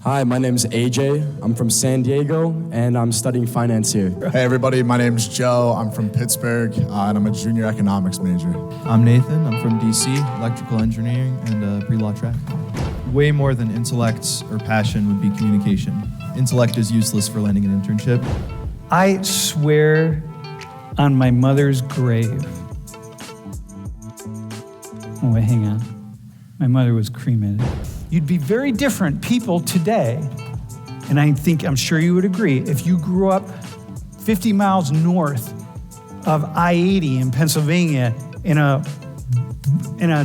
Hi, my name's AJ. I'm from San Diego, and I'm studying finance here. Hey everybody, my name's Joe. I'm from Pittsburgh, and I'm a junior economics major. I'm Nathan. I'm from DC, electrical engineering and pre-law track. Way more than intellect or passion would be communication. Intellect is useless for landing an internship. I swear on my mother's grave. Oh, wait, hang on. My mother was cremated. You'd be very different people today, and I'm sure you would agree, if you grew up 50 miles north of I-80 in Pennsylvania in a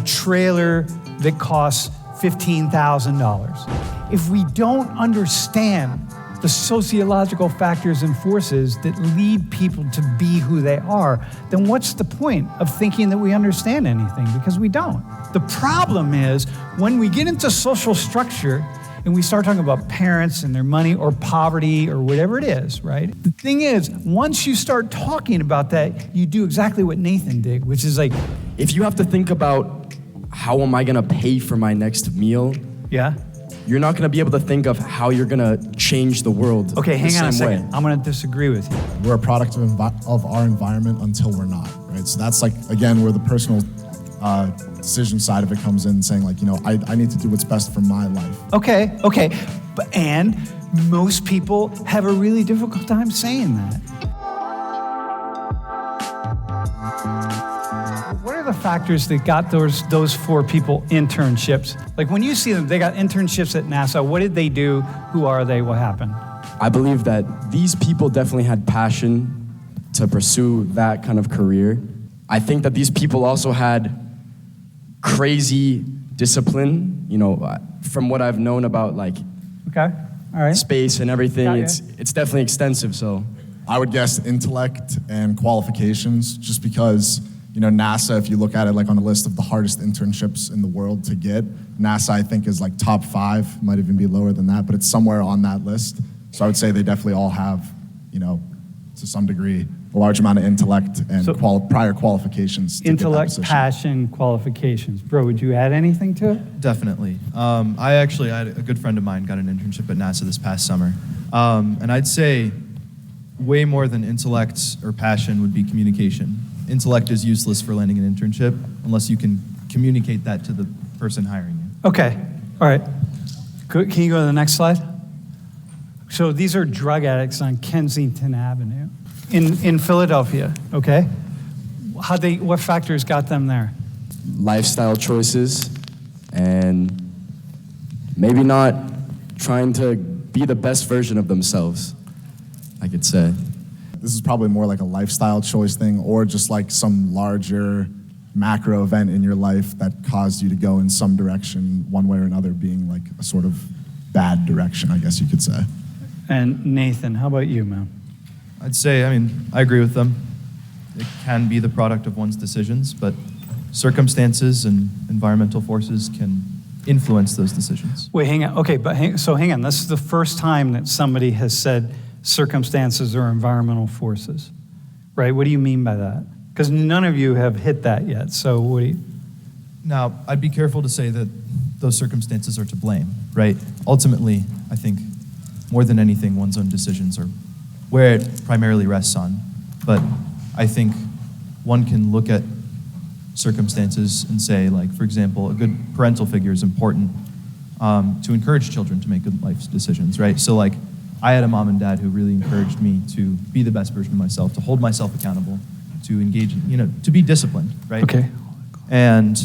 trailer that costs $15,000. If we don't understand the sociological factors and forces that lead people to be who they are, then what's the point of thinking that we understand anything? Because we don't. The problem is when we get into social structure and we start talking about parents and their money or poverty or whatever it is, right? The thing is, once you start talking about that, you do exactly what Nathan did, which is like, If you have to think about how am I gonna pay for my next meal, yeah? you're not gonna be able to think of how you're gonna change the world. Okay, hang on a second. Way. I'm gonna disagree with you. We're a product of our environment until we're not, right? So that's like, again, where the personal decision side of it comes in, saying like, I need to do what's best for my life. Okay. And most people have a really difficult time saying that. What are the factors that got those four people internships? Like when you see them, they got internships at NASA. What did they do? Who are they? What happened? I believe that these people definitely had passion to pursue that kind of career. I think that these people also had crazy discipline, from what I've known about like Okay, all right. space and everything, Got ya. it's definitely extensive, so. I would guess intellect and qualifications, just because, NASA, if you look at it like on a list of the hardest internships in the world to get, NASA I think is like top 5, might even be lower than that, but it's somewhere on that list. So I would say they definitely all have, to some degree, a large amount of intellect and prior qualifications. To Intellect, get that position. passion, qualifications. Bro, would you add anything to it? Definitely. I had a good friend of mine got an internship at NASA this past summer. And I'd say way more than intellect or passion would be communication. Intellect is useless for landing an internship unless you can communicate that to the person hiring you. Okay, all right. Can you go to the next slide? So these are drug addicts on Kensington Avenue in Philadelphia, okay? What factors got them there? Lifestyle choices and maybe not trying to be the best version of themselves, I could say. This is probably more like a lifestyle choice thing, or just like some larger macro event in your life that caused you to go in some direction, one way or another, being like a sort of bad direction, I guess you could say. And Nathan, how about you, man? I'd say, I agree with them. It can be the product of one's decisions, but circumstances and environmental forces can influence those decisions. Wait, hang on. Okay, but hang on. This is the first time that somebody has said circumstances or environmental forces, right? What do you mean by that? Because none of you have hit that yet, so what do you... Now, I'd be careful to say that those circumstances are to blame, right? Ultimately, I think more than anything, one's own decisions are where it primarily rests on. But I think one can look at circumstances and say, like, for example, a good parental figure is important to encourage children to make good life decisions, right? So, like, I had a mom and dad who really encouraged me to be the best version of myself, to hold myself accountable, to engage in, to be disciplined, right? Okay. And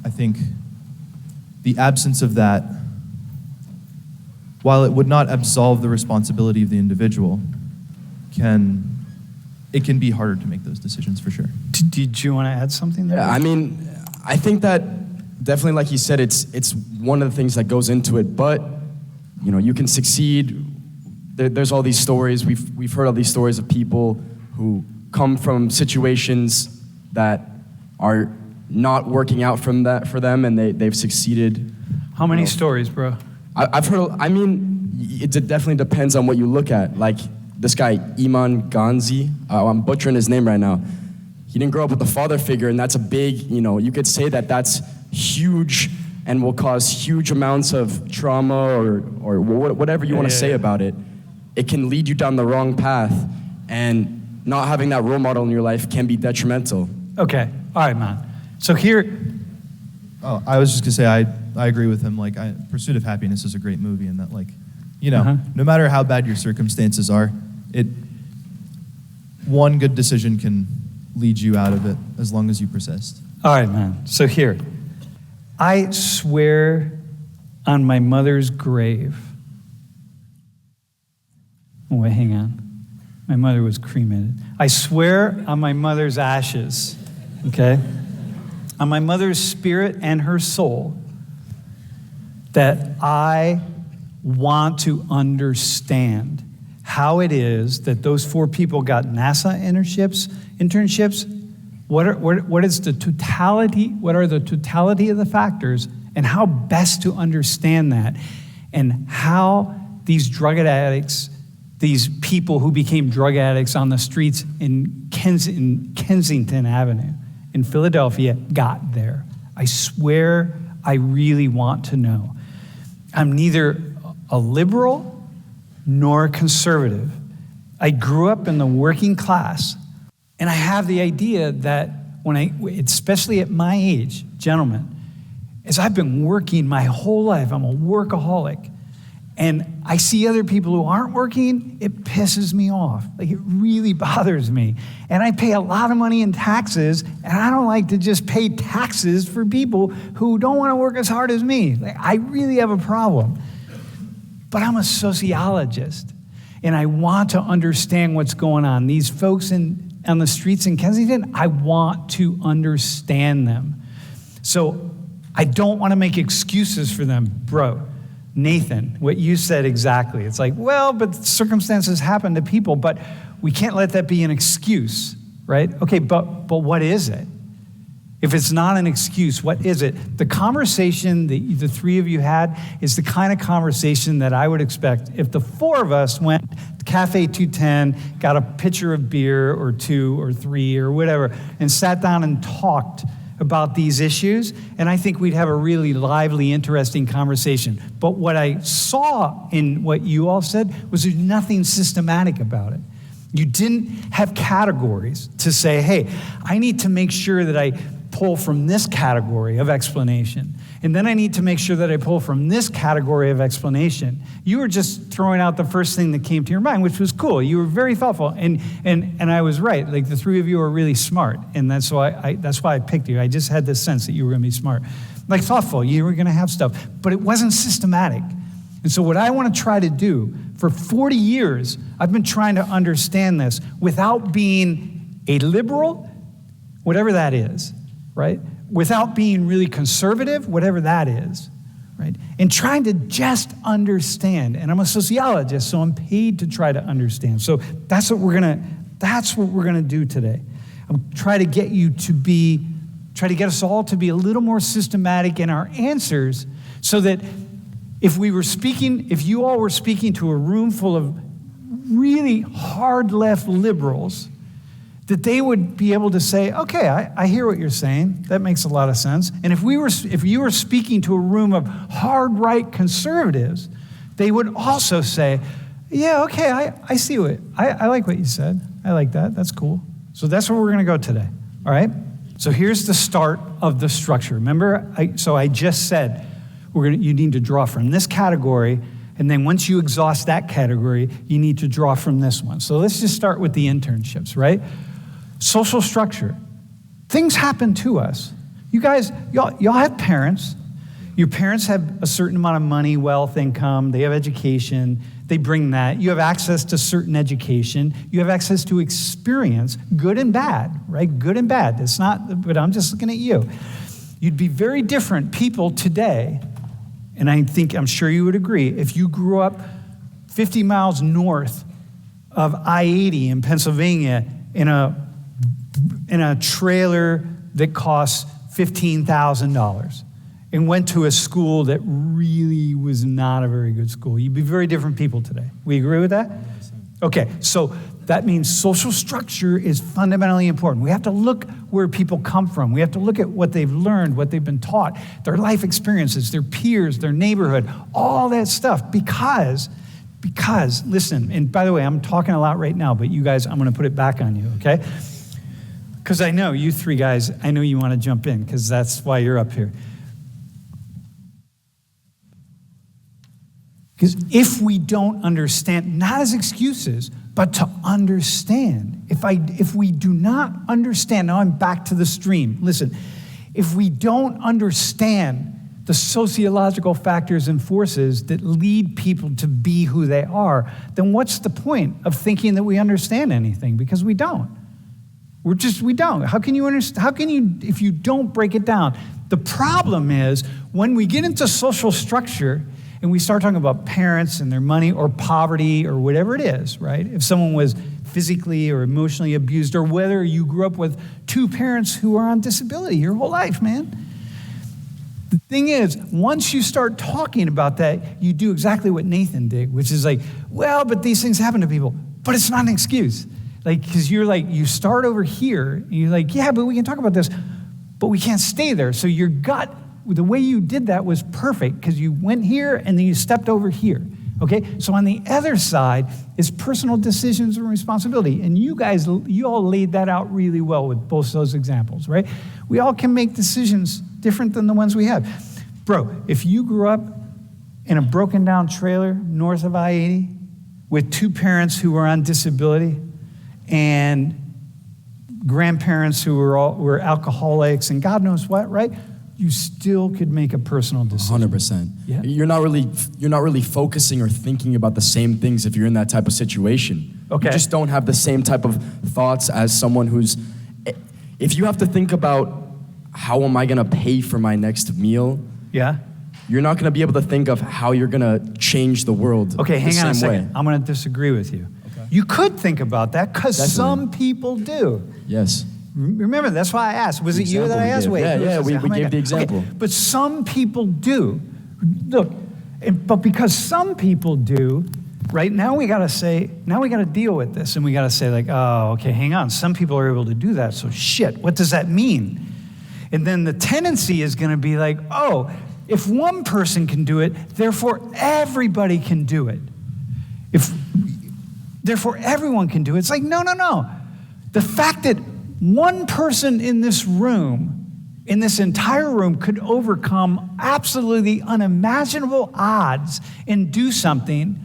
I think the absence of that, while it would not absolve the responsibility of the individual, it can be harder to make those decisions for sure. Did you want to add something there? Yeah, I think that definitely, like you said, it's one of the things that goes into it, but you can succeed. There's all these stories, we've heard all these stories of people who come from situations that are not working out for them, and they've succeeded. How many stories, bro? I've heard, it definitely depends on what you look at. Like this guy, Iman Ganzi, I'm butchering his name right now. He didn't grow up with a father figure, and that's a big, you could say that that's huge and will cause huge amounts of trauma or whatever you want to say about it. It can lead you down the wrong path, and not having that role model in your life can be detrimental. Okay, all right, man. So here, Oh, I was just gonna say I agree with him. Like, Pursuit of Happiness is a great movie, and that, like, you know, no matter how bad your circumstances are, one good decision can lead you out of it as long as you persist. all right, man. So here, I swear on my mother's grave. Oh, wait, hang on. My mother was cremated. I swear on my mother's ashes, okay, on my mother's spirit and her soul, that I want to understand how it is that those 4 people got NASA internships. What is the totality? What are the totality of the factors, and how best to understand that, and how these drug addicts, these people who became drug addicts on the streets in Kensington Avenue in Philadelphia got there. I swear I really want to know. I'm neither a liberal nor a conservative. I grew up in the working class, and I have the idea that especially at my age, gentlemen, as I've been working my whole life, I'm a workaholic, and I see other people who aren't working, it pisses me off. Like, it really bothers me. And I pay a lot of money in taxes, and I don't like to just pay taxes for people who don't want to work as hard as me. Like, I really have a problem. But I'm a sociologist, and I want to understand what's going on. These folks on the streets in Kensington, I want to understand them. So I don't want to make excuses for them, bro. Nathan, what you said exactly. It's like, well, but circumstances happen to people, but we can't let that be an excuse, right? Okay, but what is it? If it's not an excuse, what is it? The conversation that the 3 of you had is the kind of conversation that I would expect if the 4 of us went to Cafe 210, got a pitcher of beer or 2 or 3 or whatever, and sat down and talked about these issues, and I think we'd have a really lively, interesting conversation. But what I saw in what you all said was there's nothing systematic about it. You didn't have categories to say, hey, I need to make sure that I pull from this category of explanation, and then I need to make sure that I pull from this category of explanation. You were just throwing out the first thing that came to your mind, which was cool. You were very thoughtful, and I was right. Like, the 3 of you are really smart, and that's why I picked you. I just had this sense that you were going to be smart, like thoughtful. You were going to have stuff, but it wasn't systematic. And so what I want to try to do for 40 years, I've been trying to understand this without being a liberal, whatever that is, right? Without being really conservative, whatever that is, right? And trying to just understand. And I'm a sociologist, so I'm paid to try to understand. So that's what we're gonna do today. I'm try to get us all to be a little more systematic in our answers, so that if you all were speaking to a room full of really hard left liberals, that they would be able to say, okay, I hear what you're saying. That makes a lot of sense. And if you were speaking to a room of hard right conservatives, they would also say, yeah, okay, I see I like what you said. I like that. That's cool. So that's where we're going to go today. All right? So here's the start of the structure. Remember, I just said you need to draw from this category, and then once you exhaust that category, you need to draw from this one. So let's just start with the internships, right? Social structure. Things happen to us. You guys, y'all have parents. Your parents have a certain amount of money, wealth, income. They have education. They bring that. You have access to certain education. You have access to experience, good and bad, right? Good and bad. It's not, but I'm just looking at you. You'd be very different people today, and I'm sure you would agree, if you grew up 50 miles north of I-80 in Pennsylvania in a trailer that costs $15,000 and went to a school that really was not a very good school. You'd be very different people today. We agree with that? Okay, so that means social structure is fundamentally important. We have to look where people come from. We have to look at what they've learned, what they've been taught, their life experiences, their peers, their neighborhood, all that stuff. Because, listen, and by the way, I'm talking a lot right now, but you guys, I'm going to put it back on you, okay? Because I know you three guys, I know you want to jump in, because that's why you're up here. Because if we don't understand, not as excuses, but to understand, if we do not understand, now I'm back to the stream. Listen, if we don't understand the sociological factors and forces that lead people to be who they are, then what's the point of thinking that we understand anything? Because we don't. We don't. How can you understand? If you don't break it down? The problem is when we get into social structure and we start talking about parents and their money or poverty or whatever it is, right? If someone was physically or emotionally abused, or whether you grew up with two parents who are on disability your whole life, man. The thing is, once you start talking about that, you do exactly what Nathan did, which is like, well, but these things happen to people. But it's not an excuse. Like, because you're like, you start over here, and you're like, yeah, but we can talk about this, but we can't stay there. So your gut, the way you did that was perfect, because you went here and then you stepped over here, okay? So on the other side is personal decisions and responsibility. And you guys, you all laid that out really well with both those examples, right? We all can make decisions different than the ones we have. Bro, if you grew up in a broken down trailer north of I-80 with two parents who were on disability and grandparents who were alcoholics and God knows what, right? You still could make a personal decision. 100%. Yeah. You're not really focusing or thinking about the same things if you're in that type of situation. Okay. You just don't have the same type of thoughts as someone who's, if you have to think about how am I gonna pay for my next meal? Yeah. You're not gonna be able to think of how you're gonna change the world. Okay, hang on a second. Way. I'm gonna disagree with you. Okay. You could think about that because some people do. Yes. Remember, that's why I asked. Was it you that I asked? Wait, we gave the example. Okay, but some people do. Look, but because some people do, right now we got to deal with this, and we got to say like, oh, okay, hang on. Some people are able to do that, so shit, what does that mean? And then the tendency is going to be like, oh, if one person can do it, therefore everybody can do it. Therefore everyone can do it. It's like, no. The fact that one person in this room, in this entire room, could overcome absolutely unimaginable odds and do something,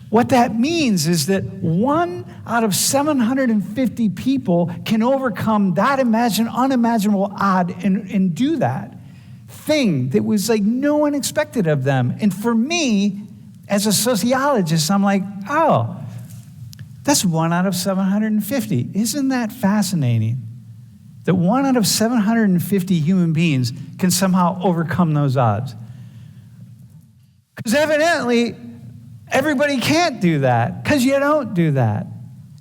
what that means is that 1 out of 750 people can overcome that unimaginable odd and do that thing that was like no one expected of them. And for me, as a sociologist, I'm like, oh, that's 1 out of 750. Isn't that fascinating? That 1 out of 750 human beings can somehow overcome those odds. Because evidently, everybody can't do that, because you don't do that.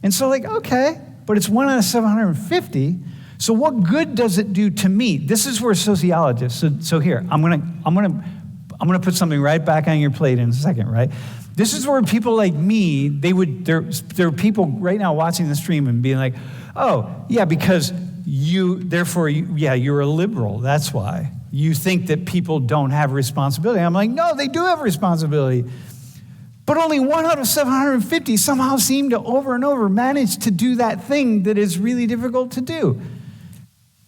And so like, okay, but it's 1 out of 750. So what good does it do to me? This is where sociologists, so here, I'm gonna put something right back on your plate in a second, right? This is where people like me, there are people right now watching the stream and being like, oh, yeah, because you're a liberal, that's why. You think that people don't have responsibility. I'm like, no, they do have responsibility. But only 1 out of 750 somehow seem to over and over manage to do that thing that is really difficult to do.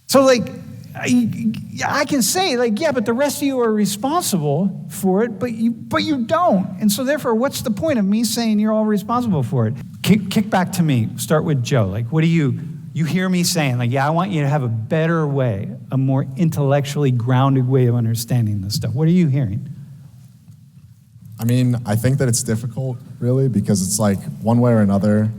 So like, I can say like, yeah, but the rest of you are responsible for it, but you don't. And so therefore, what's the point of me saying you're all responsible for it? Kick back to me. Start with Joe. Like, what do you hear me saying? Like, yeah, I want you to have a better way, a more intellectually grounded way of understanding this stuff. What are you hearing? I mean, I think that it's difficult, really, because it's like one way or another,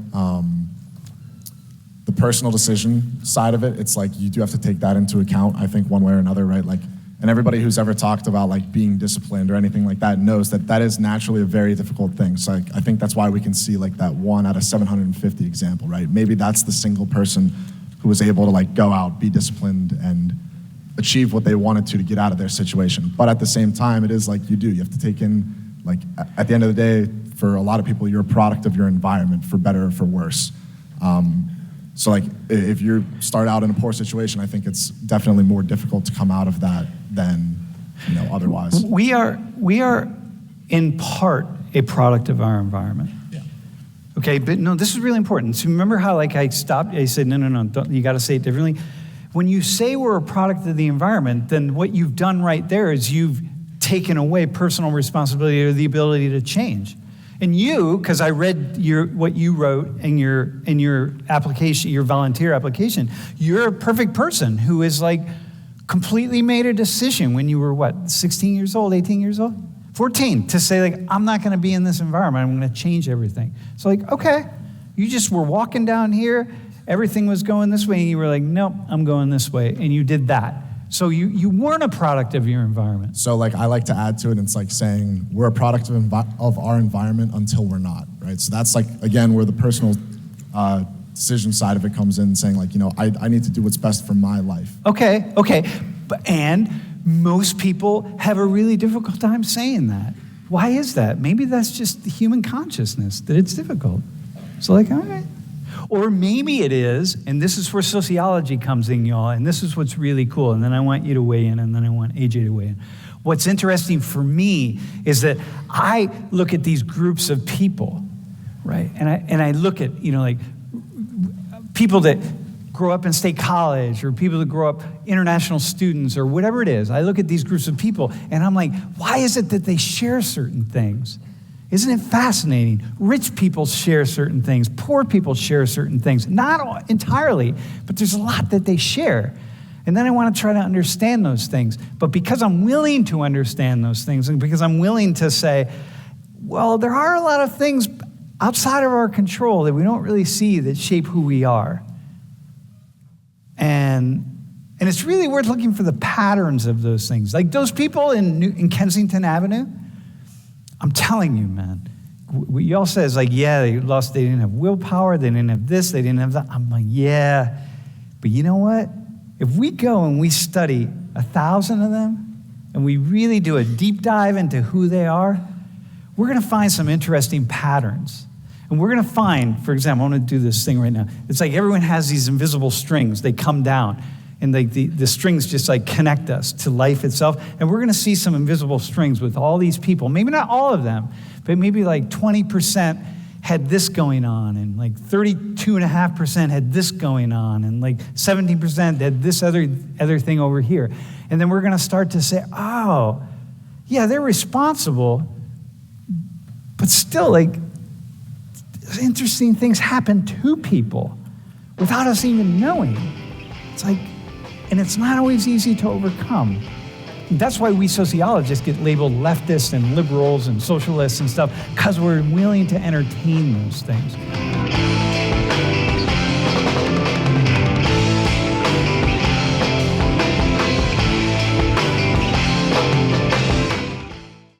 the personal decision side of it, it's like you do have to take that into account, I think, one way or another, right? Like, and everybody who's ever talked about like being disciplined or anything like that knows that that is naturally a very difficult thing. So like, I think that's why we can see like that 1 out of 750 example, right? Maybe that's the single person who was able to like go out, be disciplined, and achieve what they wanted to get out of their situation. But at the same time, it is like you have to take in, like, at the end of the day, for a lot of people, you're a product of your environment, for better or for worse. So like, if you start out in a poor situation, I think it's definitely more difficult to come out of that than, otherwise. We are in part a product of our environment. Yeah. Okay, but no, this is really important. So remember how I stopped, I said, no, you gotta say it differently. When you say we're a product of the environment, then what you've done right there is you've taken away personal responsibility or the ability to change. And you, because I read what you wrote in your application, your volunteer application, you're a perfect person who is like completely made a decision when you were 16 years old, 18 years old? 14, to say like, I'm not gonna be in this environment, I'm gonna change everything. So like, okay, you just were walking down here, everything was going this way, and you were like, nope, I'm going this way, and you did that. So you weren't a product of your environment. So like, I like to add to it, it's like saying we're a product of our environment until we're not, right? So that's like, again, where the personal decision side of it comes in, saying like, I need to do what's best for my life. Okay, and most people have a really difficult time saying that. Why is that? Maybe that's just the human consciousness, that it's difficult. So like, all right. Or maybe it is, and this is where sociology comes in, y'all, and this is what's really cool, and then I want you to weigh in, and then I want AJ to weigh in. What's interesting for me is that I look at these groups of people, right? And I look at, like people that grow up in state college, or people that grow up international students, or whatever it is. I look at these groups of people, and I'm like, why is it that they share certain things? Isn't it fascinating? Rich people share certain things. Poor people share certain things. Not entirely, but there's a lot that they share. And then I want to try to understand those things. But because I'm willing to understand those things, and because I'm willing to say, well, there are a lot of things outside of our control that we don't really see that shape who we are. And it's really worth looking for the patterns of those things. Like those people in Kensington Avenue, I'm telling you, man, what y'all say is like, yeah, they didn't have willpower, they didn't have this, they didn't have that. I'm like, yeah, but you know what? If we go and we study 1,000 of them, and we really do a deep dive into who they are, we're gonna find some interesting patterns. And we're gonna find, for example, I'm gonna do this thing right now. It's like everyone has these invisible strings, they come down. And the strings just like connect us to life itself. And we're gonna see some invisible strings with all these people. Maybe not all of them, but maybe like 20% had this going on, and like 32.5% had this going on, and like 17% had this other thing over here. And then we're gonna start to say, oh, yeah, they're responsible, but still like interesting things happen to people without us even knowing. It's like, and it's not always easy to overcome. That's why we sociologists get labeled leftists and liberals and socialists and stuff, because we're willing to entertain those things.